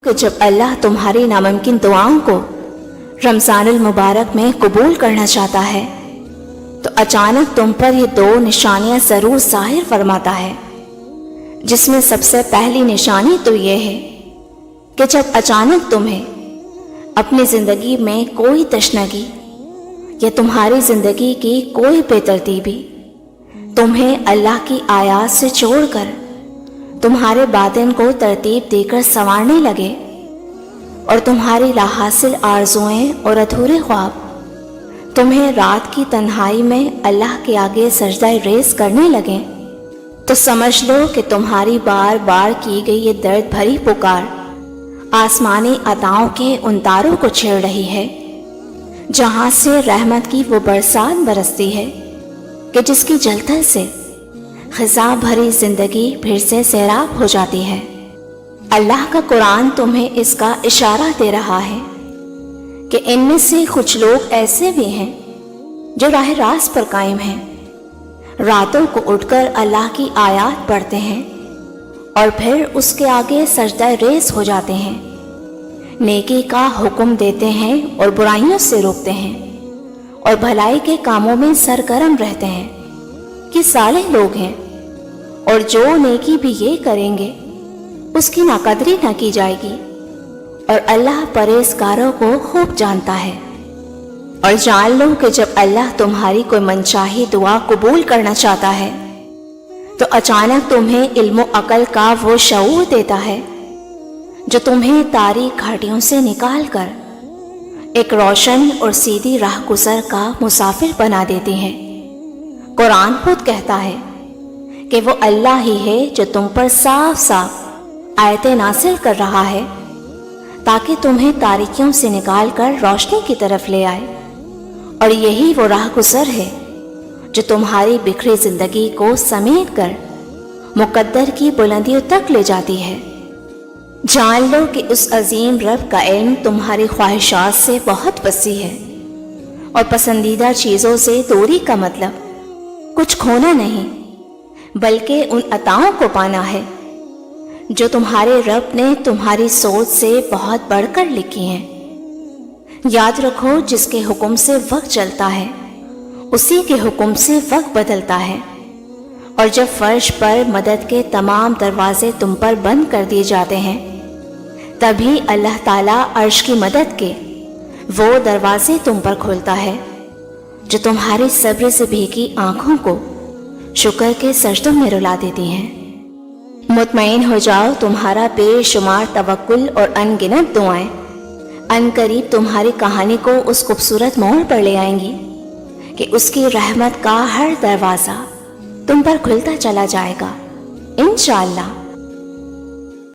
کہ جب اللہ تمہاری ناممکن دعاؤں کو رمضان المبارک میں قبول کرنا چاہتا ہے تو اچانک تم پر یہ دو نشانیاں ضرور ظاہر فرماتا ہے، جس میں سب سے پہلی نشانی تو یہ ہے کہ جب اچانک تمہیں اپنی زندگی میں کوئی تشنگی یا تمہاری زندگی کی کوئی بے ترتیبی تمہیں اللہ کی آیات سے چھوڑ کر تمہارے باطن کو ترتیب دے کر سنوارنے لگے، اور تمہاری لاحاصل آرزوئیں اور ادھورے خواب تمہیں رات کی تنہائی میں اللہ کے آگے سجدہ ریز کرنے لگیں، تو سمجھ لو کہ تمہاری بار بار کی گئی یہ درد بھری پکار آسمانی عطاؤں کے ان تاروں کو چھیڑ رہی ہے جہاں سے رحمت کی وہ برسات برستی ہے کہ جس کی جلتن سے خزاں بھری زندگی پھر سے سیراب ہو جاتی ہے۔ اللہ کا قرآن تمہیں اس کا اشارہ دے رہا ہے کہ ان میں سے کچھ لوگ ایسے بھی ہیں جو راہ راست پر قائم ہیں، راتوں کو اٹھ کر اللہ کی آیات پڑھتے ہیں اور پھر اس کے آگے سجدہ ریز ہو جاتے ہیں، نیکی کا حکم دیتے ہیں اور برائیوں سے روکتے ہیں اور بھلائی کے کاموں میں سرگرم رہتے ہیں، کہ صالح لوگ ہیں، اور جو نیکی بھی یہ کریں گے اس کی ناقدری نہ کی جائے گی، اور اللہ پرہیزگاروں کو خوب جانتا ہے۔ اور جان لو کہ جب اللہ تمہاری کوئی منچاہی دعا قبول کرنا چاہتا ہے تو اچانک تمہیں علم و عقل کا وہ شعور دیتا ہے جو تمہیں تاریک گھاٹیوں سے نکال کر ایک روشن اور سیدھی راہ گزر کا مسافر بنا دیتی ہے۔ قرآن خود کہتا ہے کہ وہ اللہ ہی ہے جو تم پر صاف صاف آیتیں نازل کر رہا ہے تاکہ تمہیں تاریکیوں سے نکال کر روشنی کی طرف لے آئے، اور یہی وہ راہ گزر ہے جو تمہاری بکھری زندگی کو سمیٹ کر مقدر کی بلندیوں تک لے جاتی ہے۔ جان لو کہ اس عظیم رب کا علم تمہاری خواہشات سے بہت وسیع ہے، اور پسندیدہ چیزوں سے دوری کا مطلب کچھ کھونا نہیں بلکہ ان عطاؤں کو پانا ہے جو تمہارے رب نے تمہاری سوچ سے بہت بڑھ کر لکھی ہیں۔ یاد رکھو جس کے حکم سے وقت چلتا ہے اسی کے حکم سے وقت بدلتا ہے، اور جب فرش پر مدد کے تمام دروازے تم پر بند کر دیے جاتے ہیں تبھی اللہ تعالیٰ عرش کی مدد کے وہ دروازے تم پر کھولتا ہے جو تمہاری صبر سے بھیگی آنکھوں کو شکر کے سجدوں میں رلا دیتی ہیں۔ مطمئن ہو جاؤ، تمہارا بے شمار توکل اور ان گنت دعائیں ان قریب تمہاری کہانی کو اس خوبصورت موڑ پر لے آئیں گی کہ اس کی رحمت کا ہر دروازہ تم پر کھلتا چلا جائے گا انشاءاللہ۔